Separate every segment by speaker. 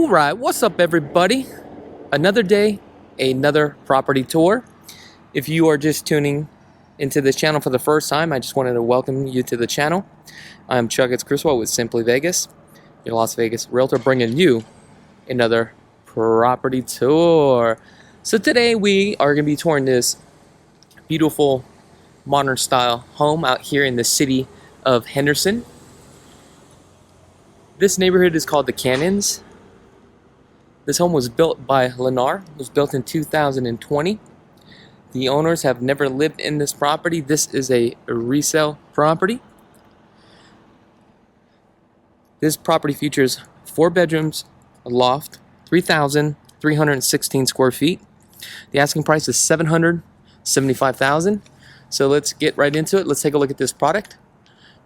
Speaker 1: Alright, what's up everybody? Another day, another property tour. If you are just tuning into this channel for the first time, I just wanted to welcome you to the channel. I'm Krulsawat with Simply Vegas, your Las Vegas Realtor, bringing you another property tour. So today we are going to be touring this beautiful modern style home out here in the city of Henderson. This neighborhood is called the Canyons. This home was built by Lennar. It was built in 2020. The owners have never lived in this property. This is a resale property. This property features 4 bedrooms, a loft, 3,316 square feet. The asking price is $775,000. So let's get right into it. Let's take a look at this product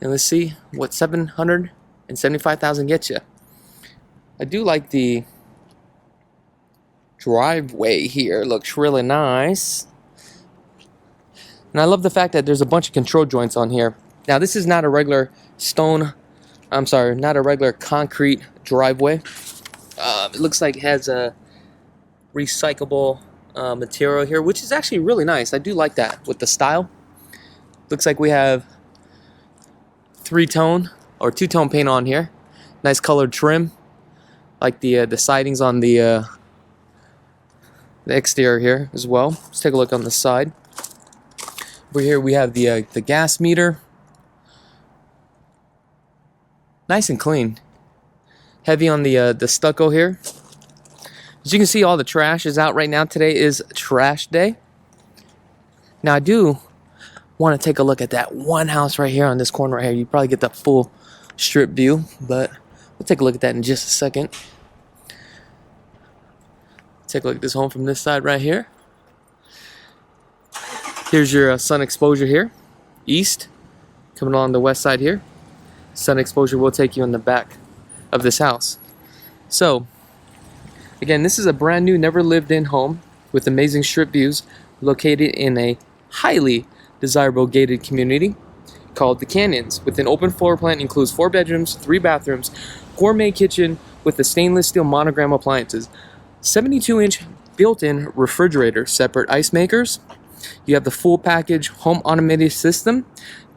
Speaker 1: and let's see what $775,000 gets you. I do like the driveway here. Looks really nice. And I love the fact that there's a bunch of control joints on here. Now this is not a regular not a regular concrete driveway. It looks like it has a recyclable material here, which is actually really nice. I do like that with the style. Looks like we have 3-tone or 2-tone paint on here. Nice colored trim. Like the sidings on the exterior here as well. Let's take a look on the side. Over here we have the gas meter. Nice and clean. Heavy on the stucco here. As you can see, all the trash is out right now. Today is trash day. Now I do want to take a look at that one house right here on this corner right here. You probably get the full strip view, but we'll take a look at that in just a second. Take a look at this home from this side right here. Here's your sun exposure here, east, coming along the west side here. Sun exposure will take you in the back of this house. So, again, this is a brand new, never lived in home with amazing strip views located in a highly desirable gated community called the Canyons, with an open floor plan. Includes 4 bedrooms, 3 bathrooms, gourmet kitchen with the stainless steel monogram appliances, 72-inch built-in refrigerator, separate ice makers. You have the full package home automated system,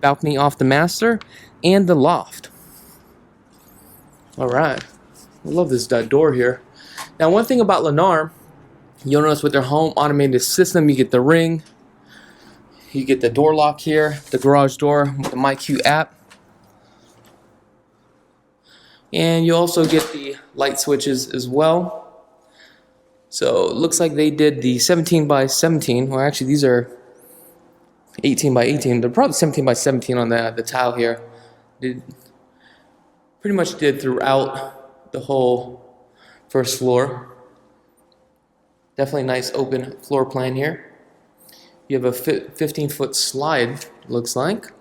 Speaker 1: balcony off the master, and the loft. Alright, I love this door here. Now one thing about Lennar, you'll notice with their home automated system, you get the ring, you get the door lock here, the garage door with the MyQ app, and you also get the light switches as well. So it looks like they did the 17 by 17, or actually these are 18 by 18. They're probably 17 by 17 on the tile here. Pretty much did throughout the whole first floor. Definitely nice open floor plan here. You have a 15-foot slide, looks like.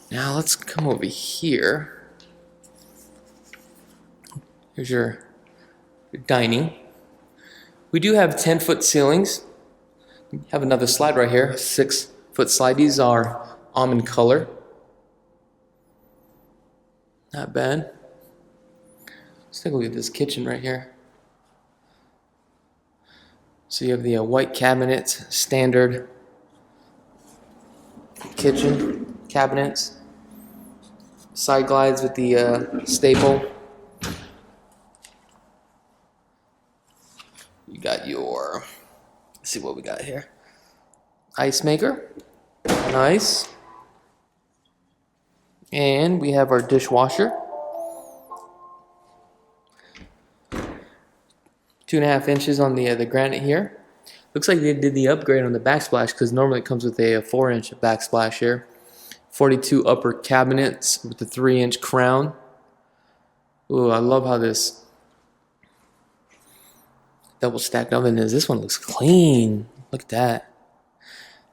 Speaker 1: Now let's come over here. Here's your dining. We do have 10-foot ceilings. We have another slide right here, 6-foot slide. These are almond color. Not bad. Let's take a look at this kitchen right here. So you have the white cabinets, standard kitchen cabinets, side glides with the staple. You got your, let's see what we got here. Ice maker, nice. And we have our dishwasher. 2.5 inches on the granite here. Looks like they did the upgrade on the backsplash because normally it comes with a 4-inch backsplash here. 42 upper cabinets with the 3-inch crown. Ooh, I love how this double stacked oven is. This one looks clean. Look at that.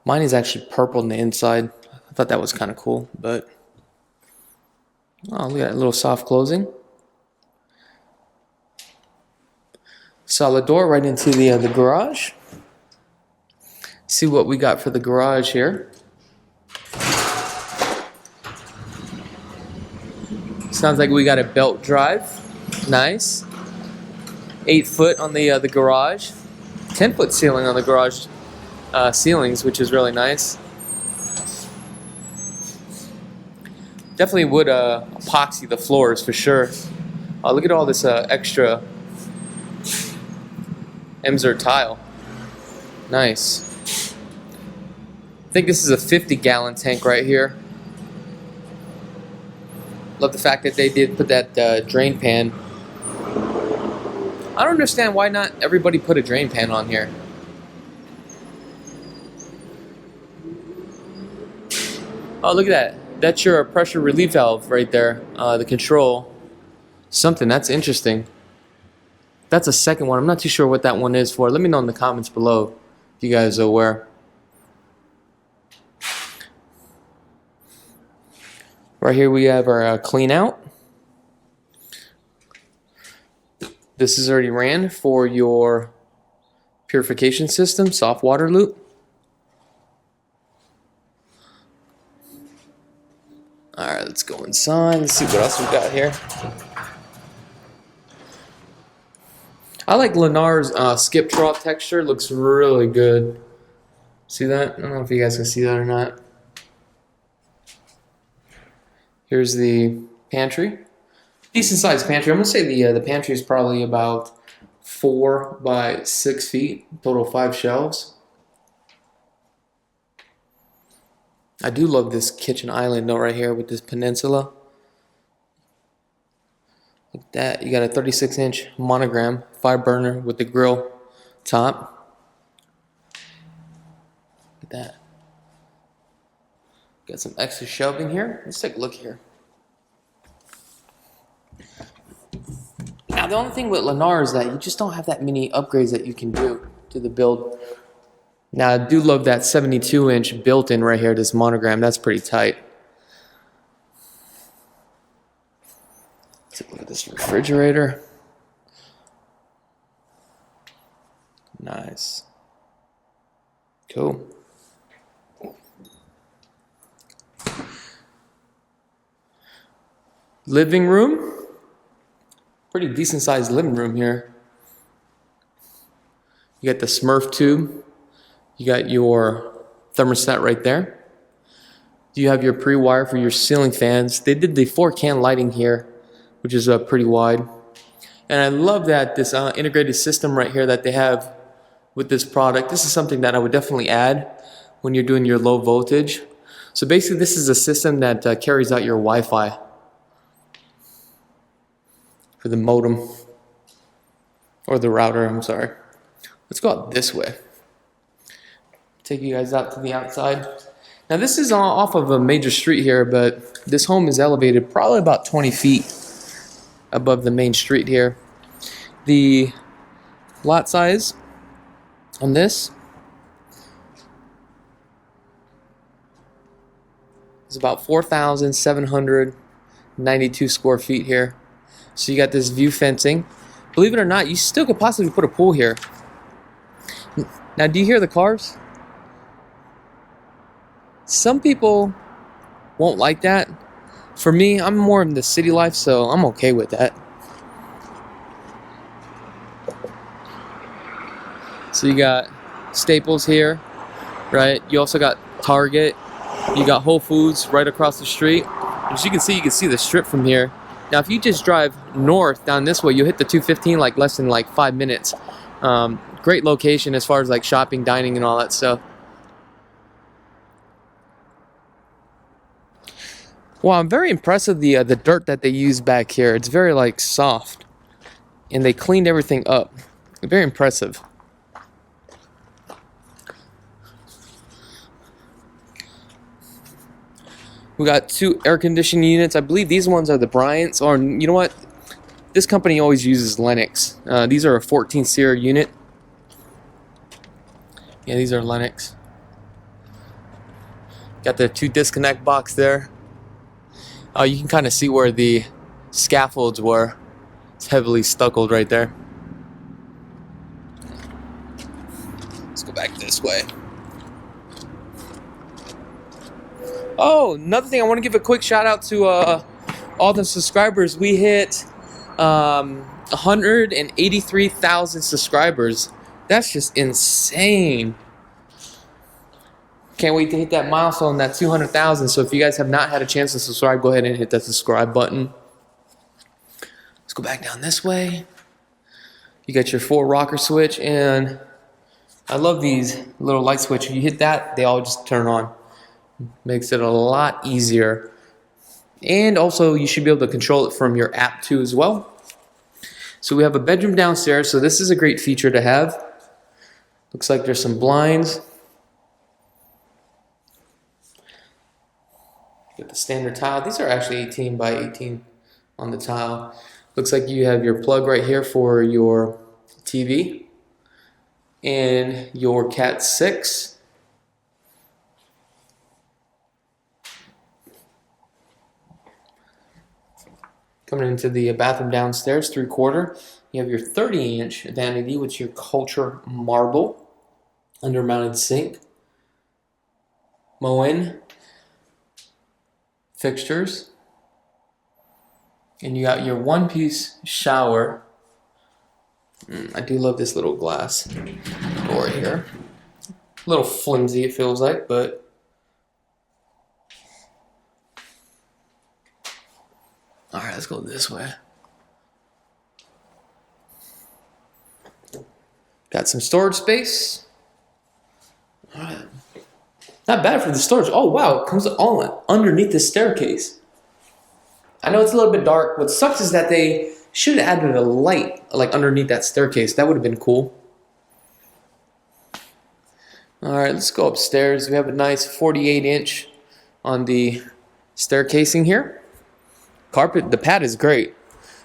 Speaker 1: Mine is actually purple on the inside. I thought that was kind of cool, but oh, look at that little soft closing. Solid door right into the garage. See what we got for the garage here. Sounds like we got a belt drive. Nice. 8 foot on the garage, 10-foot ceiling on the garage ceilings, which is really nice. Definitely would epoxy the floors for sure. Look at all this extra Emser tile. Nice. I think this is a 50-gallon tank right here. Love the fact that they did put that drain pan. I don't understand why not everybody put a drain pan on here. Oh, look at that. That's your pressure relief valve right there. The control. Something that's interesting. That's a second one. I'm not too sure what that one is for. Let me know in the comments below if you guys are aware. Right here we have our clean out. This is already ran for your purification system, soft water loop. Alright, let's go inside. Let's see what else we got here. I like Lennar's skip trough texture. Looks really good. See that? I don't know if you guys can see that or not. Here's the pantry. Decent sized pantry. I'm going to say the pantry is probably about 4 by 6 feet. Total 5 shelves. I do love this kitchen island though right here with this peninsula. Like that. You got a 36-inch monogram 5-burner with the grill top. Look at that. Got some extra shelving here. Let's take a look here. Now the only thing with Lennar is that you just don't have that many upgrades that you can do to the build. Now I do love that 72-inch built-in right here, this monogram. That's pretty tight. Take a look at this refrigerator. Nice. Cool. Living room. Pretty decent sized living room here. You got the Smurf tube. You got your thermostat right there. You have your pre-wire for your ceiling fans. They did the 4-can lighting here, which is pretty wide. And I love that this integrated system right here that they have with this product. This is something that I would definitely add when you're doing your low voltage. So basically this is a system that carries out your Wi-Fi for the modem, or the router, I'm sorry. Let's go out this way. Take you guys out to the outside. Now this is off of a major street here, but this home is elevated probably about 20 feet above the main street here. The lot size on this is about 4,792 square feet here. So you got this view fencing. Believe it or not, you still could possibly put a pool here. Now, do you hear the cars? Some people won't like that. For me, I'm more in the city life, so I'm okay with that. So you got Staples here, right? You also got Target. You got Whole Foods right across the street. As you can see the strip from here. Now, if you just drive north down this way, you'll hit the 215 like less than like 5 minutes. Great location as far as like shopping, dining, and all that stuff. Wow, I'm very impressed with the dirt that they use back here. It's very like soft, and they cleaned everything up. Very impressive. We got 2 air conditioning units. I believe these ones are the Bryant's, or you know what? This company always uses Lennox. These are a 14 SEER unit. Yeah, these are Lennox. Got the 2 disconnect box there. You can kind of see where the scaffolds were. It's heavily stuccoed right there. Let's go back this way. Oh, another thing, I want to give a quick shout out to all the subscribers. We hit 183,000 subscribers. That's just insane. Can't wait to hit that milestone, that 200,000. So if you guys have not had a chance to subscribe, go ahead and hit that subscribe button. Let's go back down this way. You got your 4 rocker switch, and I love these little light switch. If you hit that, they all just turn on. Makes it a lot easier. And also, you should be able to control it from your app too as well. So we have a bedroom downstairs, so this is a great feature to have. Looks like there's some blinds. Get the standard tile. These are actually 18 by 18 on the tile. Looks like you have your plug right here for your TV and your Cat 6. Coming into the bathroom downstairs, 3/4, you have your 30-inch vanity with your culture marble under-mounted sink, Moen fixtures, and you got your one-piece shower. I do love this little glass door here. A little flimsy, it feels like, but all right, let's go this way. Got some storage space. All right. Not bad for the storage. Oh, wow, it comes all underneath the staircase. I know it's a little bit dark. What sucks is that they should have added a light like underneath that staircase. That would have been cool. All right, let's go upstairs. We have a nice 48-inch on the staircasing here. Carpet, the pad is great.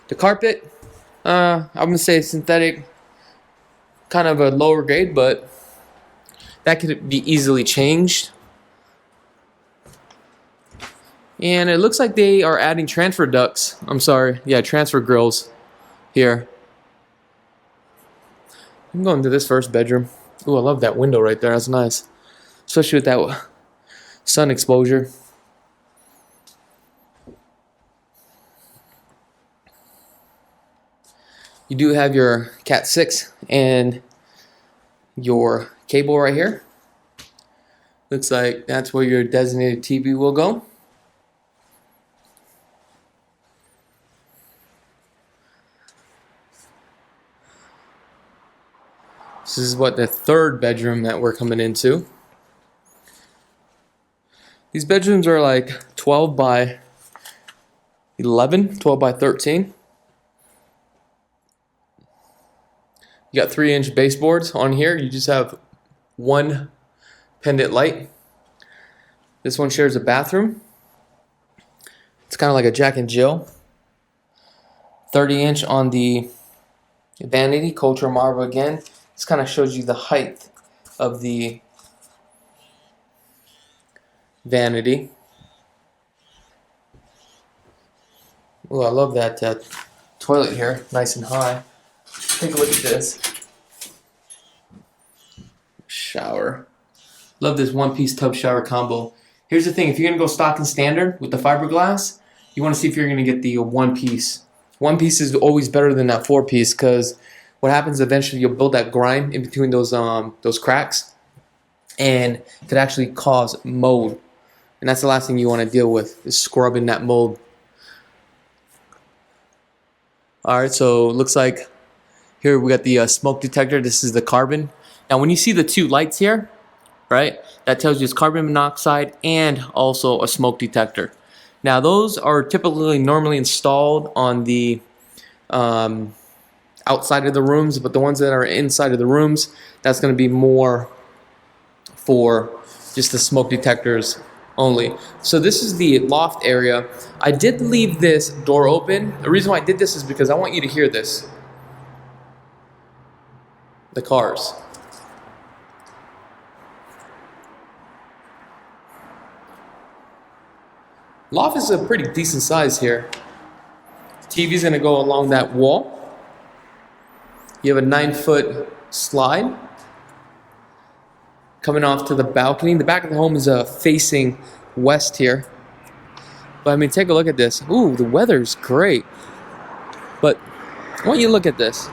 Speaker 1: The carpet, I'm gonna say synthetic, kind of a lower grade, but that could be easily changed. And it looks like they are adding transfer ducts. Transfer grills here. I'm going to this first bedroom. Ooh, I love that window right there. That's nice, especially with that sun exposure. You do have your Cat 6 and your cable right here. Looks like that's where your designated TV will go. This is what the 3rd bedroom that we're coming into. These bedrooms are like 12 by 11, 12 by 13. You got 3-inch baseboards on here. You just have one pendant light. This one shares a bathroom. It's kind of like a Jack and Jill. 30-inch on the vanity, culture marble again. This kind of shows you the height of the vanity. Oh, I love that toilet here, nice and high. Take a look at this. Shower. Love this one-piece tub shower combo. Here's the thing, if you're gonna go stock and standard with the fiberglass, you wanna see if you're gonna get the one-piece. One-piece is always better than that 4-piece, because what happens eventually, you'll build that grime in between those cracks, and it could actually cause mold. And that's the last thing you wanna deal with, is scrubbing that mold. Alright, so it looks like here we got the smoke detector. This is the carbon. Now when you see the 2 lights here, right, that tells you it's carbon monoxide and also a smoke detector. Now those are typically normally installed on the outside of the rooms, but the ones that are inside of the rooms, that's going to be more for just the smoke detectors only. So this is the loft area. I did leave this door open. The reason why I did this is because I want you to hear this. The cars. Loft is a pretty decent size here. TV's gonna go along that wall. You have a 9-foot slide coming off to the balcony. The back of the home is facing west here. But I mean, take a look at this. Ooh, the weather's great. But I want you to look at this.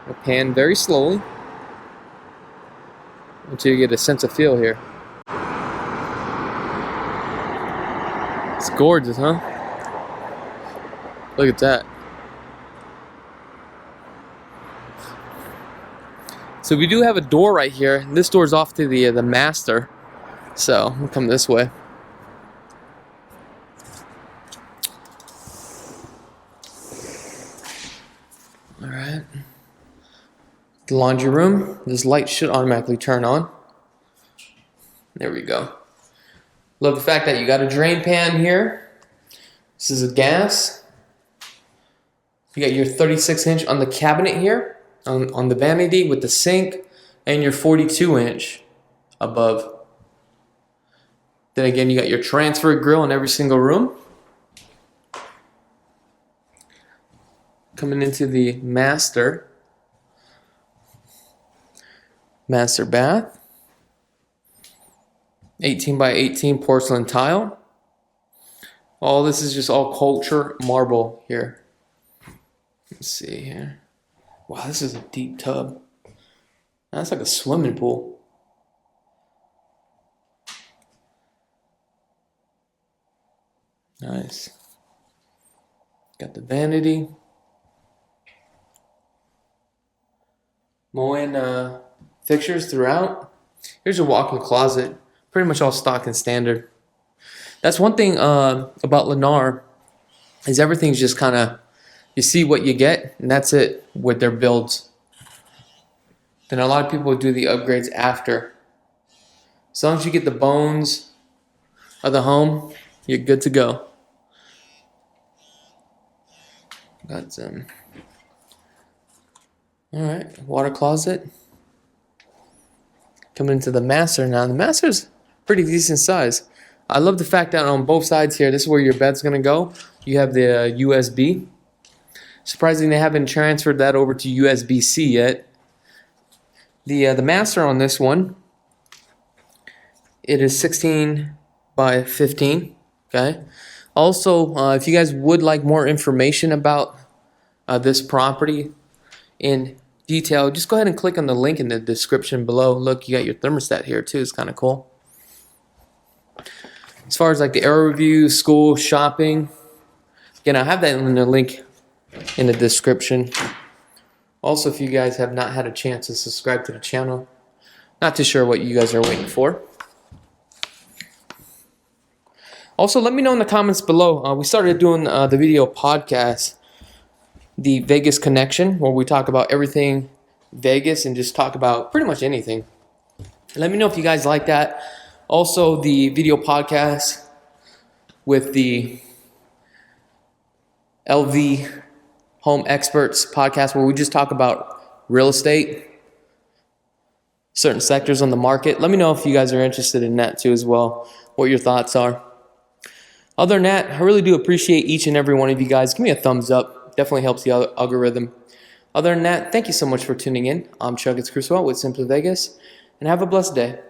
Speaker 1: I'll pan very slowly until you get a sense of feel here. It's gorgeous, huh? Look at that. So we do have a door right here. This door's off to the master. So we'll come this way. All right. The laundry room. This light should automatically turn on. There we go. Love the fact that you got a drain pan here. This is a gas. You got your 36-inch on the cabinet here, on the vanity with the sink, and your 42-inch above. Then again, you got your transfer grill in every single room. Coming into the master bath. 18 by 18 porcelain tile. All this is just all culture marble here. Let's see here. Wow, this is a deep tub. That's like a swimming pool. Nice. Got the vanity. Moen fixtures throughout. Here's a walk-in closet. Pretty much all stock and standard. That's one thing about Lennar, is everything's just kind of, you see what you get, and that's it with their builds. Then a lot of people do the upgrades after. As long as you get the bones of the home, you're good to go. Got some. All right, water closet. Coming into the master now. The master's pretty decent size. I love the fact that on both sides here, this is where your bed's gonna go. You have the USB. Surprising they haven't transferred that over to USB-C yet. The master on this one, it is 16 by 15. Okay. Also, if you guys would like more information about this property in detail, just go ahead and click on the link in the description below. Look, you got your thermostat here too. It's kind of cool. As far as like the area review, school, shopping, again, I'll have that in the link in the description. Also, if you guys have not had a chance to subscribe to the channel, not too sure what you guys are waiting for. Also, let me know in the comments below. We started doing the video podcast, the Vegas Connection, where we talk about everything Vegas and just talk about pretty much anything. Let me know if you guys like that. Also, the video podcast with the LV Home Experts podcast, where we just talk about real estate, certain sectors on the market. Let me know if you guys are interested in that too as well, what your thoughts are. Other than that, I really do appreciate each and every one of you guys. Give me a thumbs up. Definitely helps the algorithm. Other than that, thank you so much for tuning in. I'm Krulsawat with Simply Vegas, and have a blessed day.